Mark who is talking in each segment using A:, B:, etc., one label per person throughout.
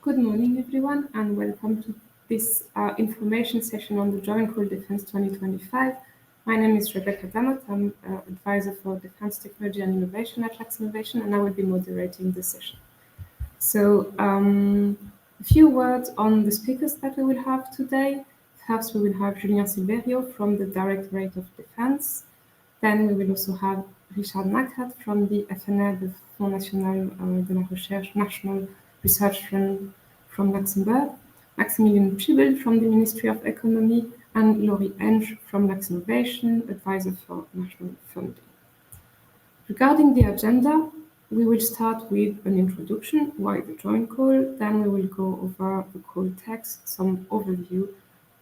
A: Good morning, everyone, and welcome to this information session on the Joint Call Defence 2025. My name is Rebecca Damot. I'm advisor for Defence Technology and Innovation at Luxinnovation, and I will be moderating this session. So, a few words on the speakers that we will have today. First, we will have Julien Silverio from the Directorate of Defence. Then we will also have Richard Nakat from the FNR, the Fonds National de la Recherche, National Research Fund from Luxembourg, Maximilian Pschibel from the Ministry of Economy, and Laurie Enge from Luxinnovation, advisor for national funding. Regarding the agenda, we will start with an introduction, why the joint call, then we will go over the call text, some overview,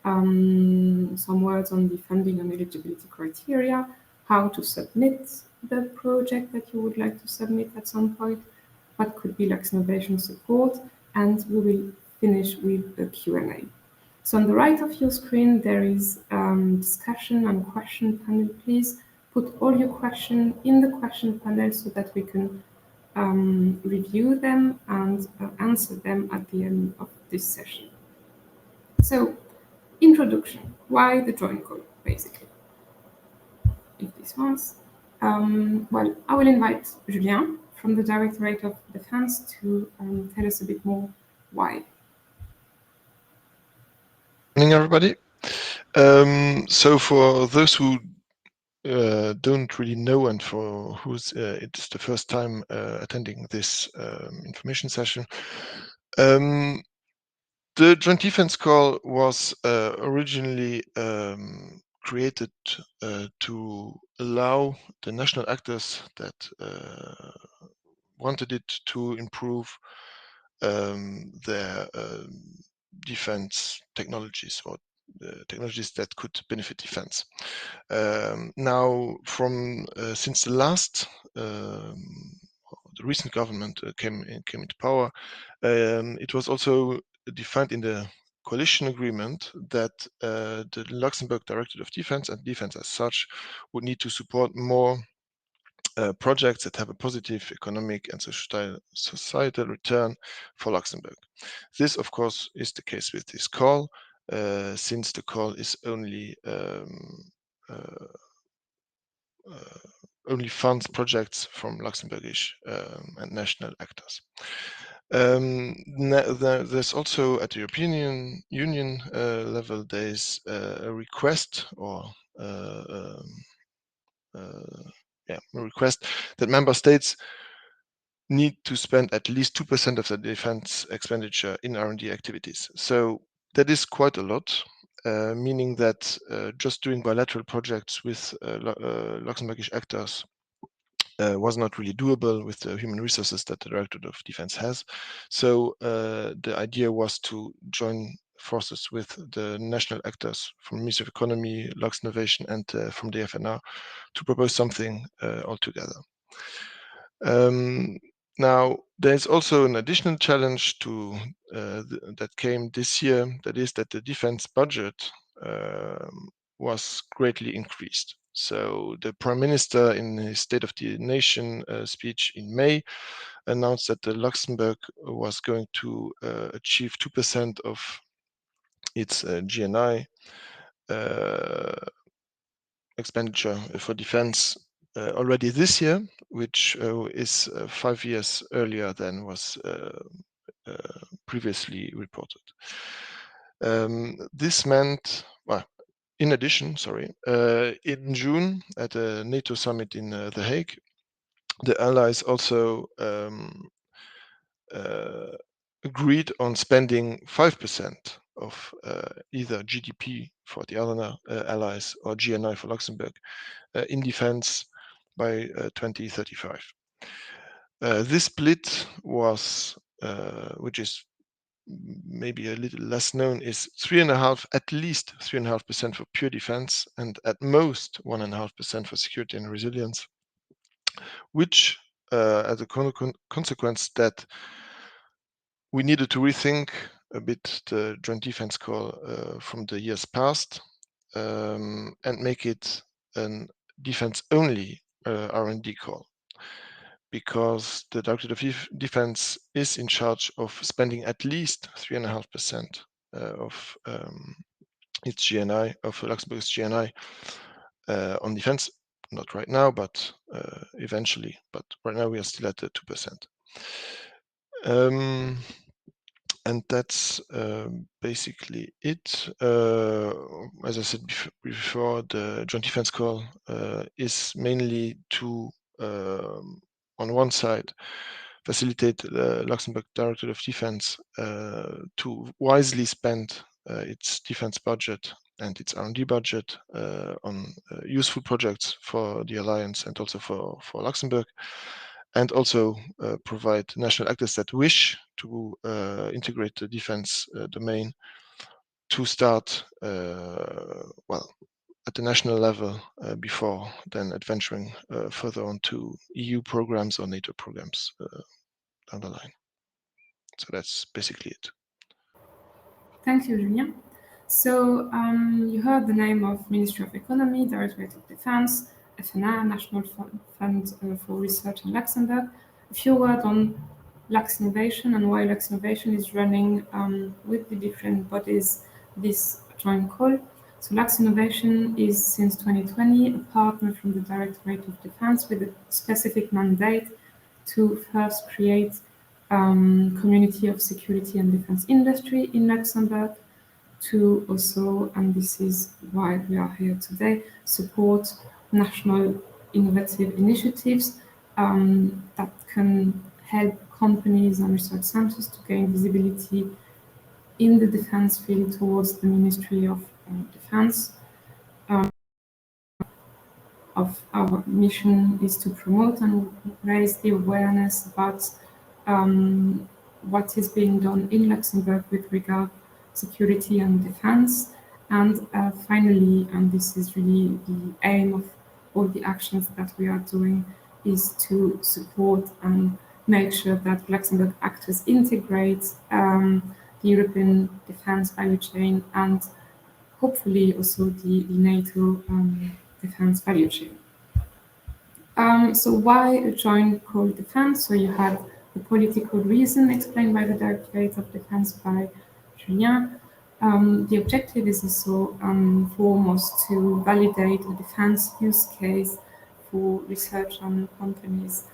A: some words on the funding and eligibility criteria, how to submit the project that you would like to submit at some point, what could be Luxinnovation support, and we will finish with a Q&A. So on the right of your screen, there is discussion and question panel. Please put all your questions in the question panel so that we can review them and answer them at the end of this session. So, introduction. Why the joint call, basically? If this one's. Well, I will invite Julien from the Directorate of Defence to tell us a bit more why.
B: Good morning, everybody. So for those who don't really know and for who's it's the first time attending this information session, the Joint Defence Call was originally created to allow the national actors that wanted it to improve their defense technologies or technologies that could benefit defense. Now, from since the last the recent government came into power, it was also defined in the coalition agreement that the Luxembourg Directorate of Defence and defense as such would need to support more projects that have a positive economic and societal return for Luxembourg. This, of course, is the case with this call, since the call is only funds projects from Luxembourgish and national actors. There's also at the European Union level, there's a request or a request that member states need to spend at least 2% of their defense expenditure in R&D activities. So that is quite a lot, meaning that just doing bilateral projects with Luxembourgish actors was not really doable with the human resources that the Directorate of Defence has. So the idea was to join forces with the national actors from the Ministry of Economy, Luxinnovation, and from the FNR to propose something altogether. Now, there's also an additional challenge to that came this year. That is that the defense budget was greatly increased. So the Prime Minister, in his State of the Nation speech in May, announced that the Luxembourg was going to achieve 2% of its GNI expenditure for defense already this year, which is 5 years earlier than was previously reported. This meant, well, in addition, in June at a NATO summit in The Hague, the allies also agreed on spending 5% of either GDP for the other allies or GNI for Luxembourg in defense by 2035. This split was, which is maybe a little less known, is at least 3.5% for pure defense, and at most 1.5% for security and resilience, which as a consequence that we needed to rethink a bit the joint defense call from the years past and make it a defense-only R&D call. because the Directorate of Defence is in charge of spending at least 3.5% of its GNI, of Luxembourg's GNI on defense. Not right now, but eventually. But right now we are still at 2%. And that's basically it. As I said before, the Joint Defense Call is mainly to, on one side, facilitate the Luxembourg Directorate of Defence to wisely spend its defense budget and its R&D budget on useful projects for the Alliance and also for Luxembourg, and also provide national actors that wish to integrate the defense domain to start, well, at the national level before then adventuring further on to EU programs or NATO programs down the line. So that's basically it.
A: Thank you, Julien. So you heard the name of Ministry of Economy, Directorate of Defence, FNA, National Fund for Research in Luxembourg. A few words on Luxinnovation and why Luxinnovation is running with the different bodies this joint call. So Luxinnovation is since 2020 a partner from the Directorate of Defence with a specific mandate to first create community of security and defense industry in Luxembourg, to also, and this is why we are here today, support national innovative initiatives that can help companies and research centers to gain visibility in the defense field towards the Ministry of Defense. Of our mission is to promote and raise the awareness about what is being done in Luxembourg with regard security and defense. And finally, and this is really the aim of all the actions that we are doing, is to support and make sure that Luxembourg actors integrate the European defense value chain and hopefully also the NATO defense value chain. So why a joint core defense? So you have the political reason explained by the Directorate of Defence by Julien. The objective is also foremost to validate a defense use case for research on companies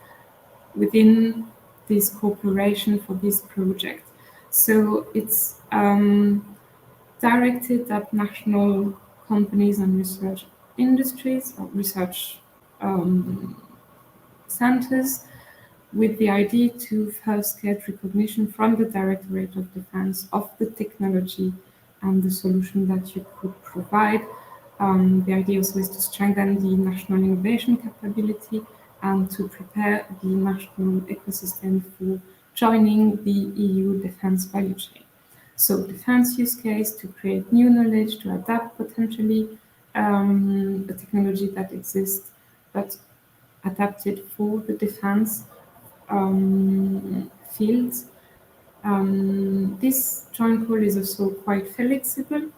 A: within this cooperation for this project. So it's directed at national companies and research industries or research centers, with the idea to first get recognition from the Directorate of Defence of the technology and the solution that you could provide. The idea also is to strengthen the national innovation capability and to prepare the national ecosystem for joining the EU defence value chain. So defense use case to create new knowledge, to adapt potentially a technology that exists, but adapted for the defense fields. This joint call is also quite flexible.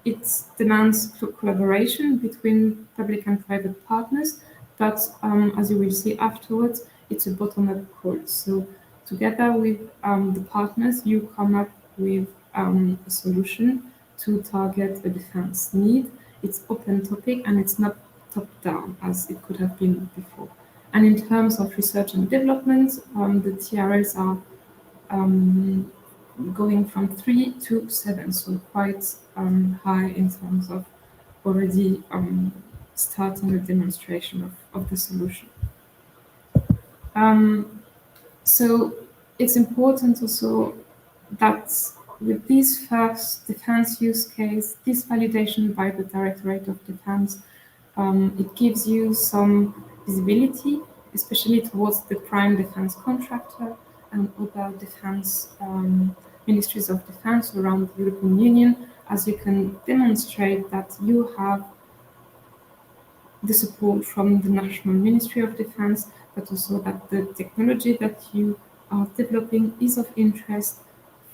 A: It demands collaboration between public and private partners, but as you will see afterwards, it's a bottom-up call. So together with the partners, you come up with a solution to target a defense need. It's open topic and it's not top-down as it could have been before. And in terms of research and development, the TRLs are going from 3 to 7, so quite high in terms of already starting a demonstration of the solution. So it's important also that with this first defense use case, this validation by the Directorate of Defence, it gives you some visibility, especially towards the prime defense contractor and other defense ministries of defense around the European Union, as you can demonstrate that you have the support from the National Ministry of Defense, but also that the technology that you are developing is of interest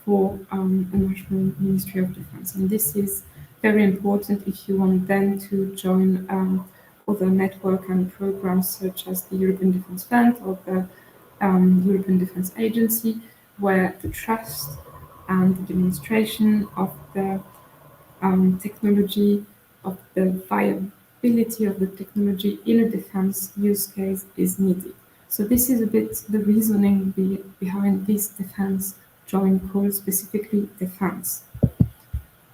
A: for a National Ministry of Defense. And this is very important if you want then to join other network and programs such as the European Defence Fund or the European Defence Agency, where the trust and the demonstration of the technology, of the viability of the technology in a defense use case is needed. So this is a bit the reasoning behind this defense joint call, specifically defense.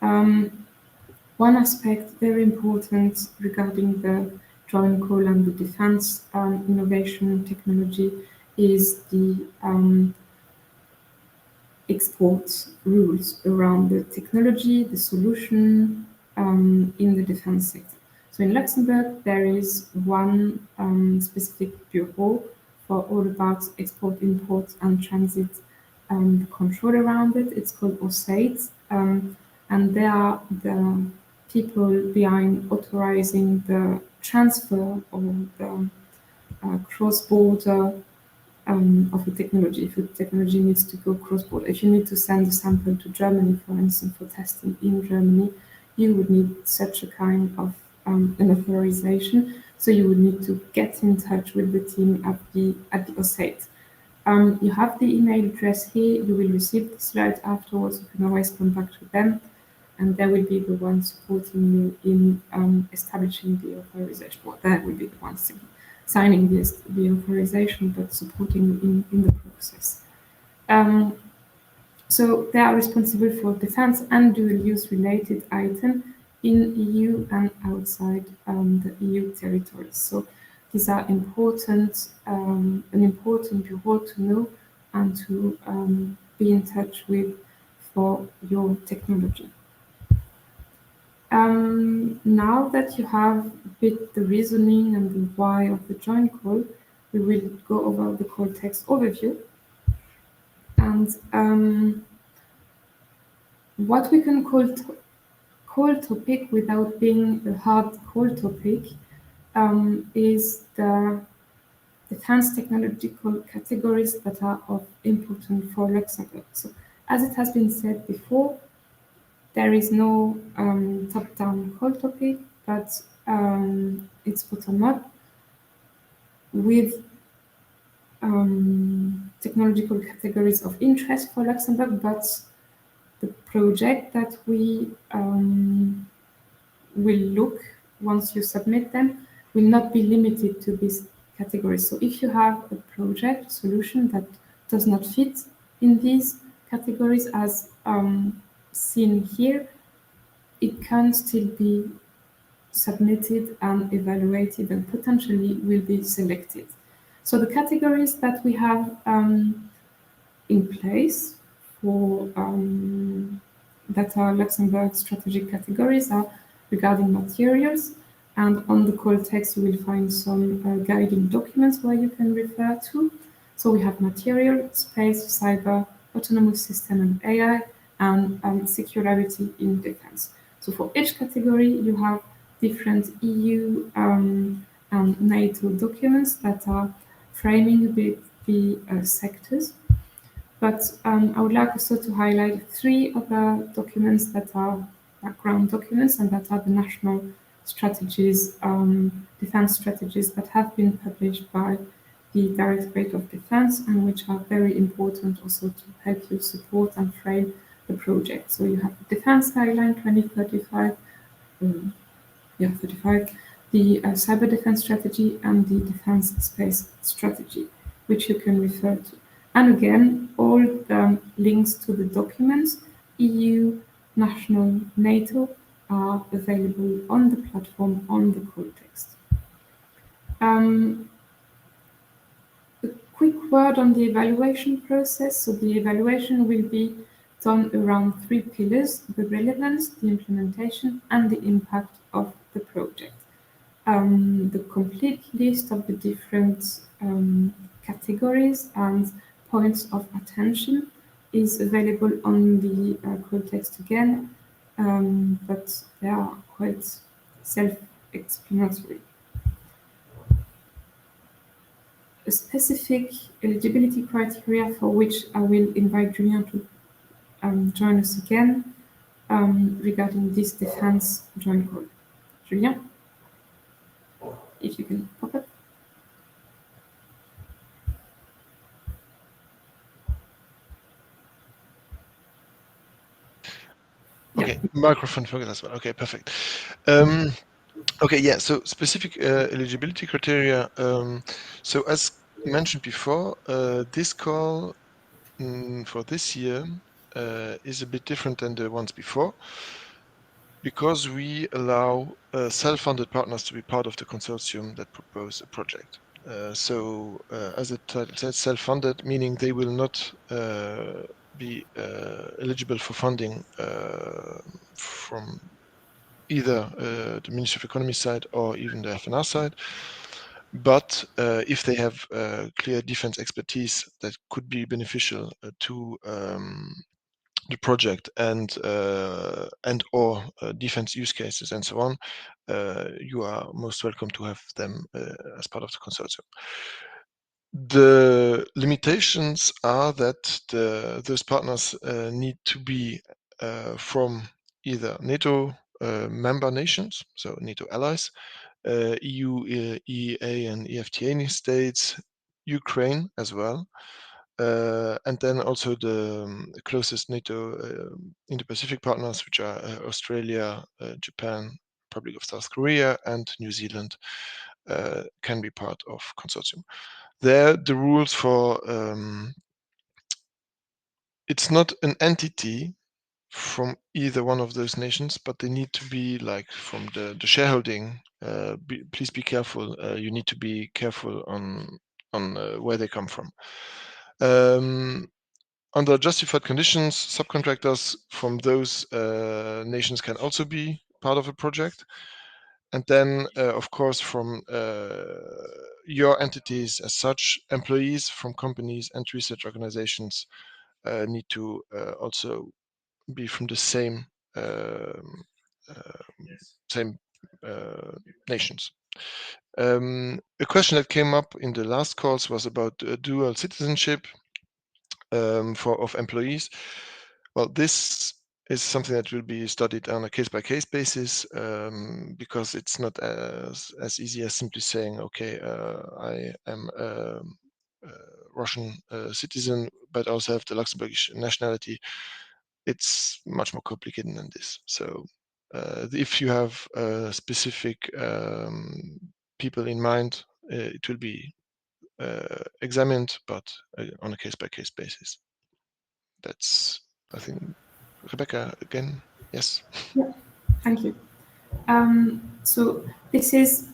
A: One aspect very important regarding the joint call and the defense innovation technology is the export rules around the technology, the solution in the defense sector. So in Luxembourg, there is one specific bureau for all about export, import, and transit control around it. It's called OSAID, and they are the people behind authorizing the transfer or the cross-border of a technology. If a technology needs to go cross-border, if you need to send a sample to Germany, for instance, for testing in Germany, you would need such a kind of an authorization. So you would need to get in touch with the team at the OSAID. You have the email address here. You will receive the slides afterwards. You can always contact with them, and they will be the ones supporting you in establishing the authorization. Well, they will be the ones signing the authorization, but supporting you in the process. So they are responsible for defense and dual-use related items in EU and outside the EU territories. So these are important, an important bureau to know and to be in touch with for your technology. Now that you have a bit the reasoning and the why of the joint call, we will go over the call text overview. And what we can call topic without being a hard call topic is the defense technological categories that are of importance for Luxembourg. So as it has been said before, there is no top-down call topic, but it's bottom-up with technological categories of interest for Luxembourg, but the project that we will look once you submit them will not be limited to these categories. So if you have a project solution that does not fit in these categories as seen here, it can still be submitted and evaluated and potentially will be selected. So the categories that we have in place for that are Luxembourg strategic categories are regarding materials, and on the call text you will find some guiding documents where you can refer to. So we have material, space, cyber, autonomous system and AI, and security in defense. So for each category you have different EU and NATO documents that are framing the sectors. But I would like also to highlight three other documents that are background documents and that are the national strategies, defense strategies that have been published by the Directorate of Defence and which are very important also to help you support and frame the project. So you have the Defense Guideline 2035, 35, the Cyber Defense Strategy and the Defense Space Strategy, which you can refer to. And again, all the links to the documents, EU, national, NATO, are available on the platform on the call text. A quick word on the evaluation process. So the evaluation will be done around three pillars: the relevance, the implementation, and the impact of the project. The complete list of the different categories and points of attention is available on the call text again, but they are quite self-explanatory. A specific eligibility criteria for which I will invite Julien to join us again regarding this defense joint call. Julien, if you can pop up.
B: Okay, microphone focus as well. Okay, perfect. Okay, yeah, so specific eligibility criteria. So as mentioned before, this call for this year is a bit different than the ones before, because we allow self-funded partners to be part of the consortium that propose a project. So as the title says, self-funded, meaning they will not be eligible for funding from either the Ministry of Economy side or even the FNR side. But if they have clear defense expertise that could be beneficial to the project and or defense use cases and so on, you are most welcome to have them as part of the consortium. The limitations are that those partners need to be from either NATO member nations, so NATO allies, EU, EEA, and EFTA states, Ukraine as well, and then also the closest NATO Indo-Pacific partners, which are Australia, Japan, Republic of South Korea, and New Zealand, can be part of consortium. There, the rules for it's not an entity from either one of those nations, but they need to be like from the shareholding. Please be careful. You need to be careful on where they come from. Under justified conditions, subcontractors from those nations can also be part of a project. And then, of course, from your entities as such, employees from companies and research organizations need to also be from the same nations. A question that came up in the last calls was about dual citizenship of employees. Well, this is something that will be studied on a case-by-case basis, because it's not as easy as simply saying, okay, I am a Russian citizen, but also have the Luxembourg nationality. It's much more complicated than this. So if you have specific people in mind, it will be examined, but on a case-by-case basis. That's, I think, Rebecca again. Yes.
A: Yeah, thank you. So this is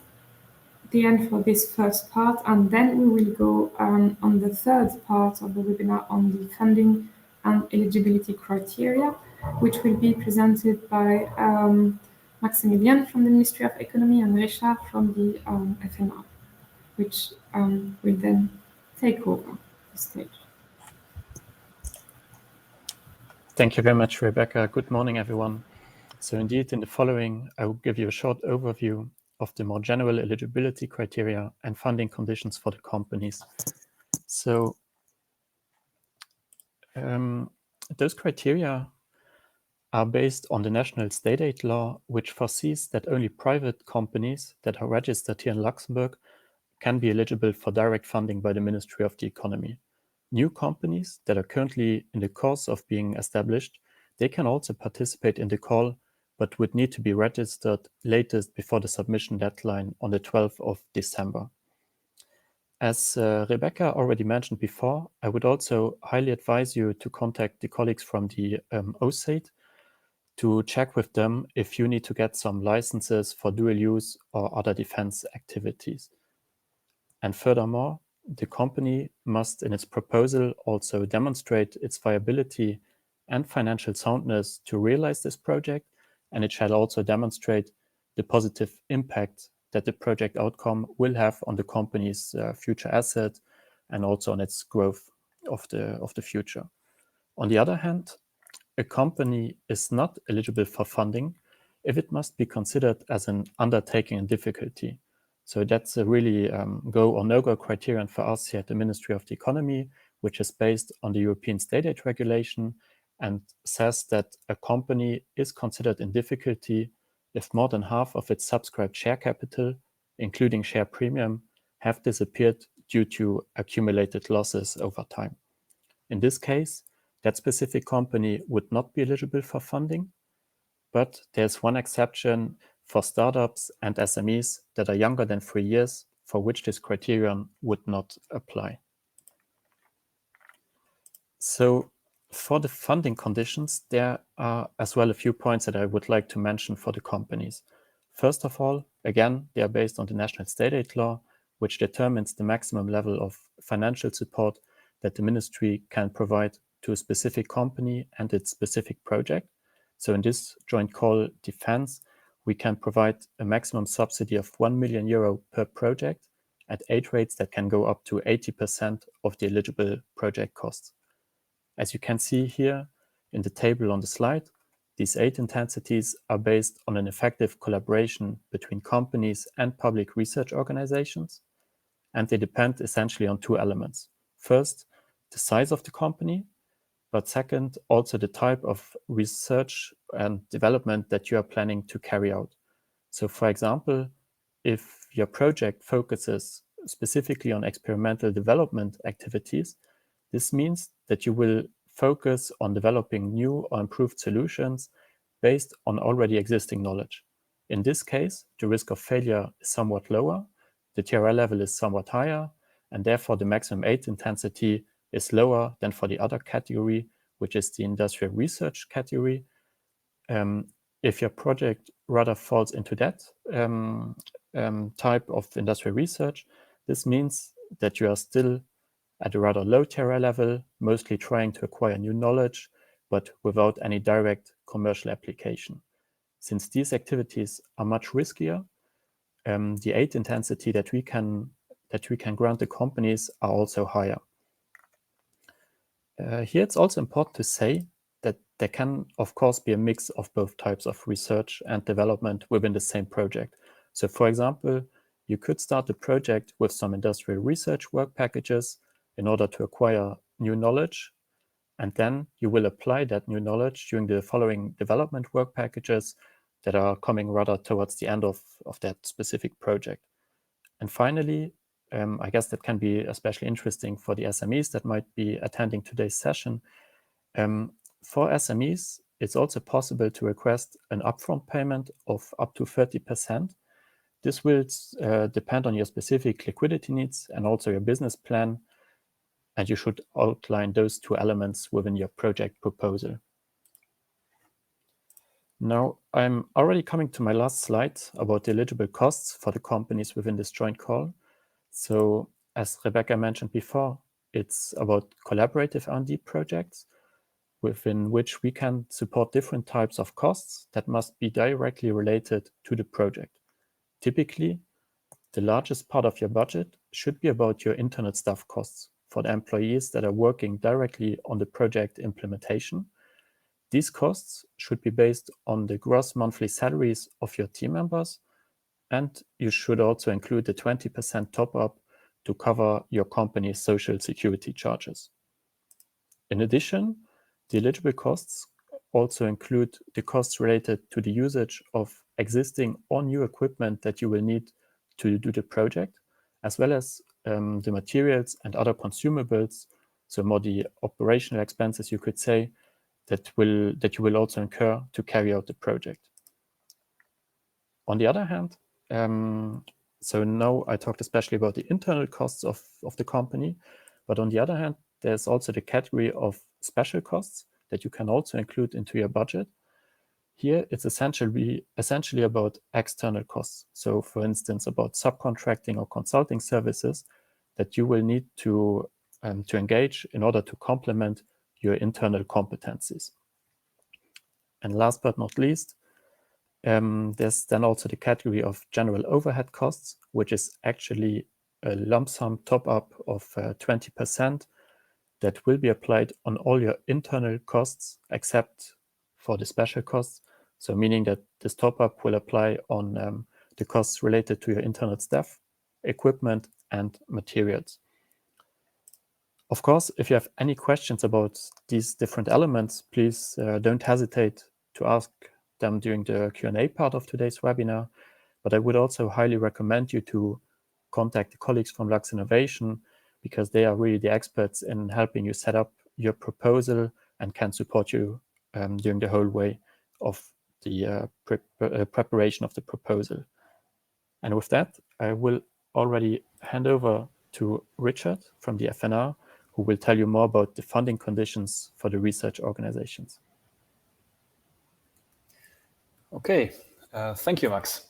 A: the end for this first part, and then we will go on the third part of the webinar on the funding and eligibility criteria, which will be presented by Maximilian from the Ministry of Economy and Richard from the FNR, which will then take over the stage.
C: Thank you very much, Rebecca. Good morning, everyone. So indeed, in the following, I will give you a short overview of the more general eligibility criteria and funding conditions for the companies. So those criteria are based on the national state aid law, which foresees that only private companies that are registered here in Luxembourg can be eligible for direct funding by the Ministry of the Economy. New companies that are currently in the course of being established, they can also participate in the call, but would need to be registered latest before the submission deadline on the 12th of December. As Rebecca already mentioned before, I would also highly advise you to contact the colleagues from the OSAID to check with them if you need to get some licenses for dual use or other defense activities. And furthermore, the company must, in its proposal, also demonstrate its viability and financial soundness to realize this project, and it shall also demonstrate the positive impact that the project outcome will have on the company's future asset and also on its growth of the future. On the other hand, a company is not eligible for funding if it must be considered as an undertaking in difficulty. So that's a really go or no-go criterion for us here at the Ministry of the Economy, which is based on the European State Aid Regulation and says that a company is considered in difficulty if more than half of its subscribed share capital, including share premium, have disappeared due to accumulated losses over time. In this case, that specific company would not be eligible for funding. but there's one exception for startups and SMEs that are younger than 3 years, for which this criterion would not apply. So for the funding conditions, there are as well a few points that I would like to mention for the companies. First of all, again, they are based on the national state aid law, which determines the maximum level of financial support that the ministry can provide to a specific company and its specific project. So in this joint call defense, we can provide a maximum subsidy of €1 million per project at aid rates that can go up to 80% of the eligible project costs. As you can see here in the table on the slide, these aid intensities are based on an effective collaboration between companies and public research organizations, and they depend essentially on two elements. First, the size of the company, but second, also the type of research and development that you are planning to carry out. So for example, if your project focuses specifically on experimental development activities, this means that you will focus on developing new or improved solutions based on already existing knowledge. In this case, the risk of failure is somewhat lower, the TRL level is somewhat higher, and therefore the maximum aid intensity is lower than for the other category, which is the industrial research category. If your project rather falls into that type of industrial research, this means that you are still at a rather low TRL level, mostly trying to acquire new knowledge, but without any direct commercial application. Since these activities are much riskier, the aid intensity that we can grant the companies are also higher. Here it's also important to say that there can, of course, be a mix of both types of research and development within the same project. So for example, you could start a project with some industrial research work packages in order to acquire new knowledge, and then you will apply that new knowledge during the following development work packages that are coming rather towards the end of that specific project. And finally, I guess that can be especially interesting for the SMEs that might be attending today's session. For SMEs, it's also possible to request an upfront payment of up to 30%. This will depend on your specific liquidity needs and also your business plan, and you should outline those two elements within your project proposal. Now, I'm already coming to my last slide about the eligible costs for the companies within this joint call. So, as Rebecca mentioned before, it's about collaborative R&D projects within which we can support different types of costs that must be directly related to the project. Typically, the largest part of your budget should be about your internal staff costs for the employees that are working directly on the project implementation. These costs should be based on the gross monthly salaries of your team members, and you should also include the 20% top-up to cover your company's social security charges. In addition, the eligible costs also include the costs related to the usage of existing or new equipment that you will need to do the project, as well as the materials and other consumables, so more the operational expenses, you could say, that you will also incur to carry out the project. On the other hand, so now I talked especially about the internal costs of the company, but on the other hand, there's also the category of special costs that you can also include into your budget. Here, it's essentially about external costs. So for instance, about subcontracting or consulting services that you will need to engage in order to complement your internal competencies. And last but not least, there's then also the category of general overhead costs, which is actually a lump sum top-up of 20% that will be applied on all your internal costs except for the special costs. So meaning that this top-up will apply on the costs related to your internal staff, equipment, and materials. Of course, if you have any questions about these different elements, please don't hesitate to ask them during the Q&A part of today's webinar. But I would also highly recommend you to contact the colleagues from Luxinnovation, because they are really the experts in helping you set up your proposal and can support you during the whole way of the preparation of the proposal. And with that, I will already hand over to Richard from the FNR, who will tell you more about the funding conditions for the research organizations.
D: Okay, thank you, Max.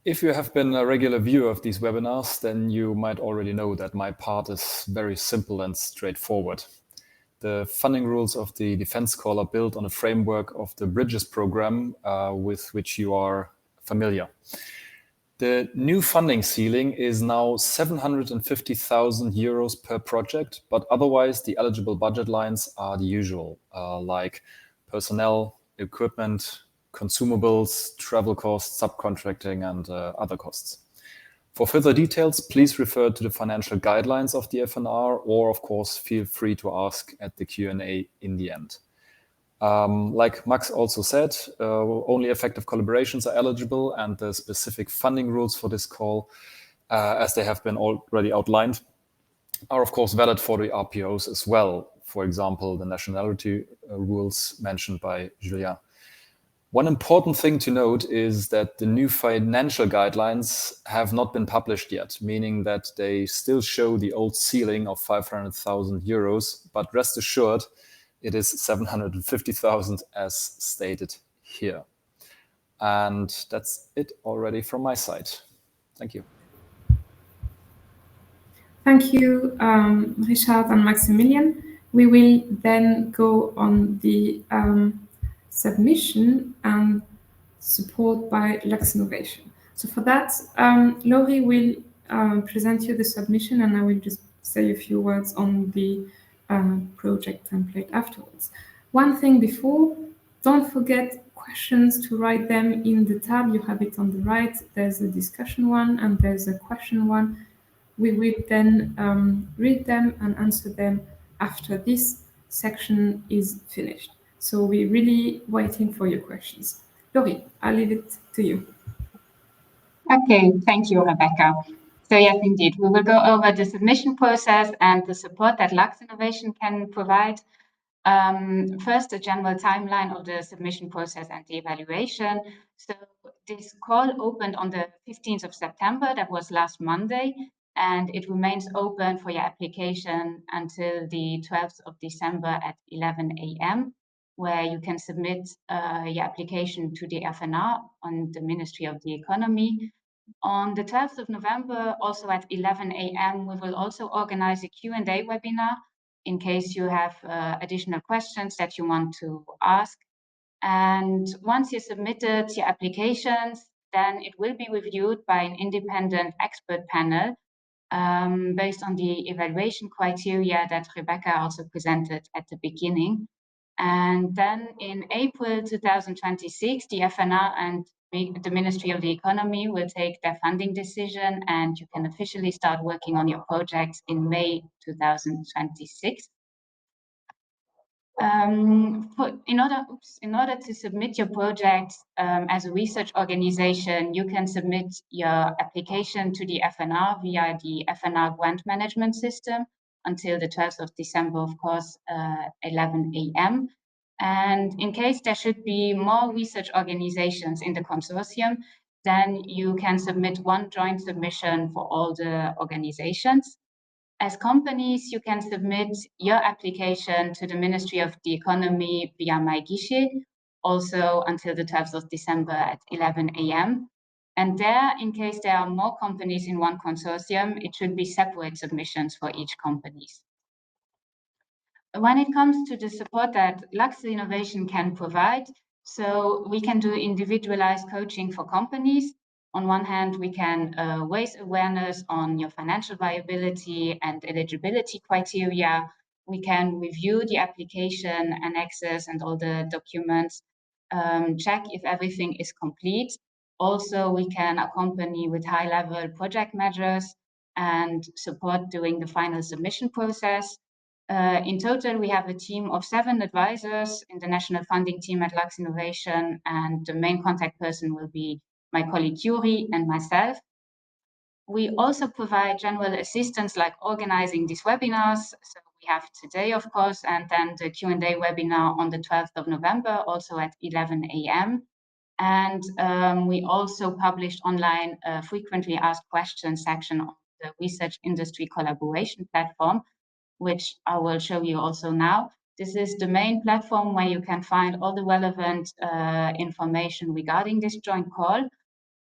D: If you have been a regular viewer of these webinars, then you might already know that my part is very simple and straightforward. The funding rules of the Defense Call are built on a framework of the Bridges program with which you are familiar. The new funding ceiling is now 750,000 euros per project, but otherwise the eligible budget lines are the usual, like personnel, equipment, consumables, travel costs, subcontracting, and other costs. For further details, please refer to the financial guidelines of the FNR, or of course, feel free to ask at the Q&A in the end. Like Max also said, only effective collaborations are eligible, and the specific funding rules for this call, as they have been already outlined, are of course valid for the RPOs as well. For example, the nationality rules mentioned by Julien. One important thing to note is that the new financial guidelines have not been published yet, meaning that they still show the old ceiling of 500,000 euros, but rest assured, it is 750,000 as stated here. And that's it already from my side. Thank you.
A: Thank you, Richard and Maximilian. We will then go on the submission and support by Luxinnovation. So for that, Laurie will present you the submission, and I will just say a few words on the project template afterwards. One thing before, don't forget questions to write them in the tab. You have it on the right. There's a discussion one and there's a question one. We will then read them and answer them after this section is finished. So we're really waiting for your questions. Laurie, I'll leave it to you.
E: Okay, thank you, Rebecca. So yes, indeed, we will go over the submission process and the support that Luxinnovation can provide. First, a general timeline of the submission process and the evaluation. So this call opened on the 15th of September, that was last Monday, and it remains open for your application until the 12th of December at 11 a.m., where you can submit your application to the FNR on the Ministry of the Economy. On the 12th of November, also at 11 a.m., we will also organize a Q&A webinar in case you have additional questions that you want to ask. And once you submitted your applications, then it will be reviewed by an independent expert panel based on the evaluation criteria that Rebecca also presented at the beginning. And then in April 2026, the FNR and the Ministry of the Economy will take their funding decision, and you can officially start working on your projects in May 2026. In order to submit your project as a research organization, you can submit your application to the FNR via the FNR grant management system until the 12th of December, of course, 11 a.m. And in case there should be more research organizations in the consortium, then you can submit one joint submission for all the organizations. As companies, you can submit your application to the Ministry of the Economy via MyGuichet, also until the 12th of December at 11 a.m. And there, in case there are more companies in one consortium, it should be separate submissions for each company. When it comes to the support that Luxinnovation can provide, so we can do individualized coaching for companies. On one hand, we can raise awareness on your financial viability and eligibility criteria. We can review the application annexes and all the documents, check if everything is complete. Also, we can accompany with high-level project measures and support during the final submission process. In total, we have a team of 7 advisors in the national funding team at Luxinnovation, and the main contact person will be my colleague Yuri and myself. We also provide general assistance like organizing these webinars. So we have today, of course, and then the Q&A webinar on the 12th of November, also at 11 a.m. And we also published online a frequently asked questions section on the research industry collaboration platform, which I will show you also now. This is the main platform where you can find all the relevant information regarding this joint call.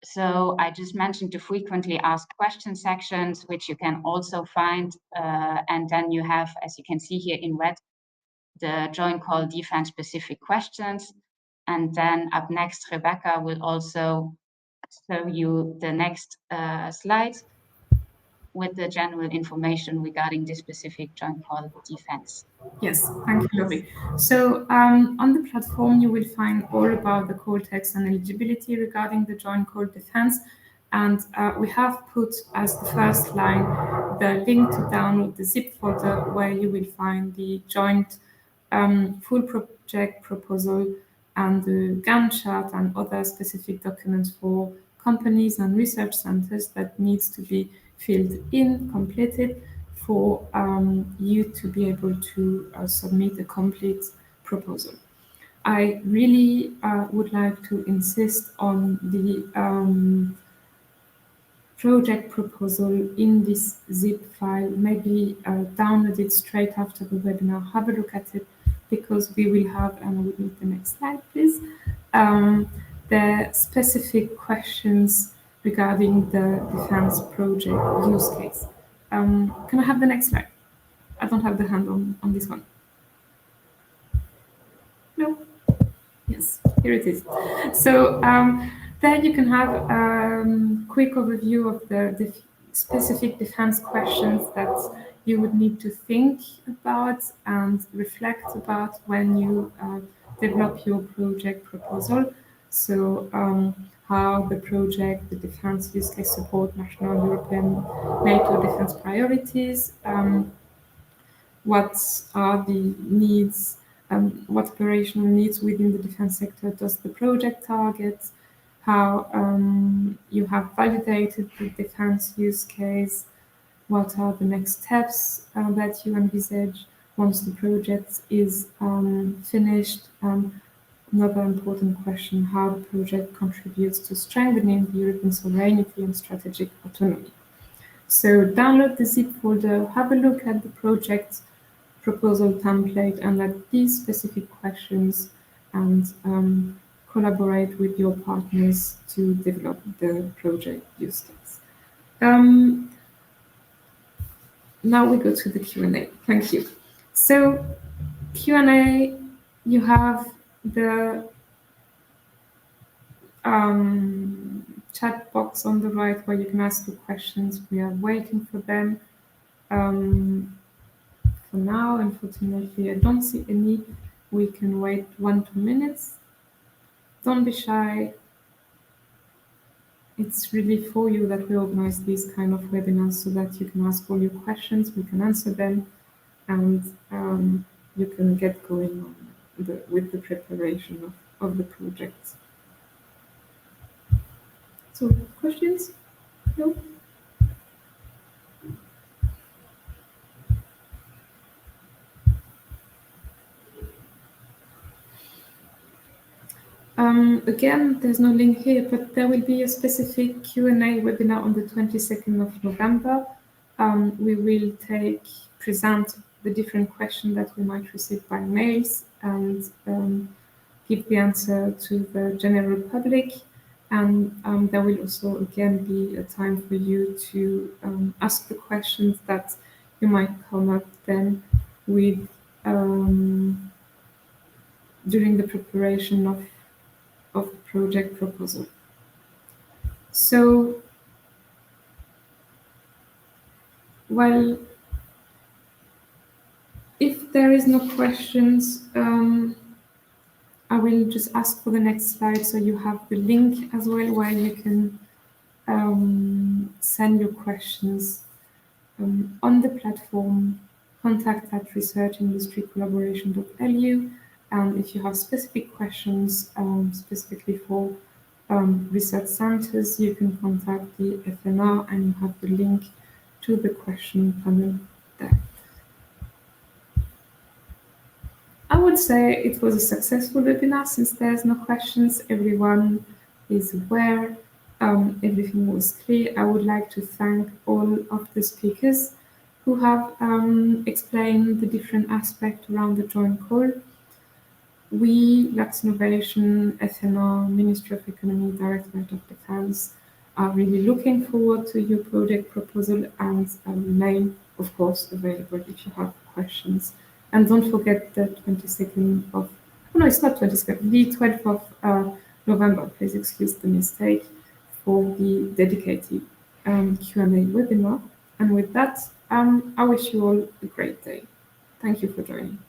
E: So I just mentioned the frequently asked question sections, which you can also find. And then you have, as you can see here in red, the joint call defense specific questions. And then up next, Rebecca will also show you the next slide with the general information regarding this specific joint call defense.
A: Yes, thank you, Lori. So on the platform, you will find all about the call text and eligibility regarding the joint call defense. And we have put as the first line the link to download the zip folder where you will find the joint full project proposal and the Gantt chart and other specific documents for companies and research centers that needs to be filled in, completed, for you to be able to submit a complete proposal. I really would like to insist on the project proposal in this zip file. Maybe download it straight after the webinar, have a look at it, because we will have, and I would need the next slide, please, the specific questions regarding the defense project use case. Can I have the next slide? I don't have the hand on this one. No? Yes, here it is. So there you can have a quick overview of the specific defense questions that you would need to think about and reflect about when you develop your project proposal. So how the project, the defense use case support national, European, NATO defense priorities, what are the needs, what operational needs within the defense sector does the project target, how you have validated the defense use case, what are the next steps that you envisage once the project is finished. Another important question, how the project contributes to strengthening the European sovereignty and strategic autonomy. So download the zip folder, have a look at the project proposal template and at these specific questions, and collaborate with your partners to develop the project use case. Now we go to the Q&A. Thank you. So Q&A, you have the chat box on the right where you can ask your questions. We are waiting for them. For now, unfortunately, I don't see any. We can wait 1-2 minutes. Don't be shy. It's really for you that we organize these kind of webinars so that you can ask all your questions, we can answer them, and you can get going on with the preparation of the project. So, questions? No? Again, there's no link here, but there will be a specific Q&A webinar on the 22nd of November. We will present the different questions that we might receive by mails and give the answer to the general public. And there will also, again, be a time for you to ask the questions that you might come up then with during the preparation of the project proposal. So, well, if there is no questions, I will just ask for the next slide so you have the link as well where you can send your questions on the platform, contact@researchindustrycollaboration.lu. And if you have specific questions, specifically for research centers, you can contact the FNR and you have the link to the question panel there. I would would say it was a successful webinar since there's no questions. Everyone is aware. Everything was clear. I would like to thank all of the speakers who have explained the different aspects around the joint call. We, Luxinnovation, FNR, Ministry of Economy, Directorate of Defence, are really looking forward to your project proposal and remain, of course, available if you have questions. And don't forget the 22nd of, oh no, it's not 22nd, the 12th of November, please excuse the mistake, for the dedicated Q&A webinar. And with that, I wish you all a great day. Thank you for joining.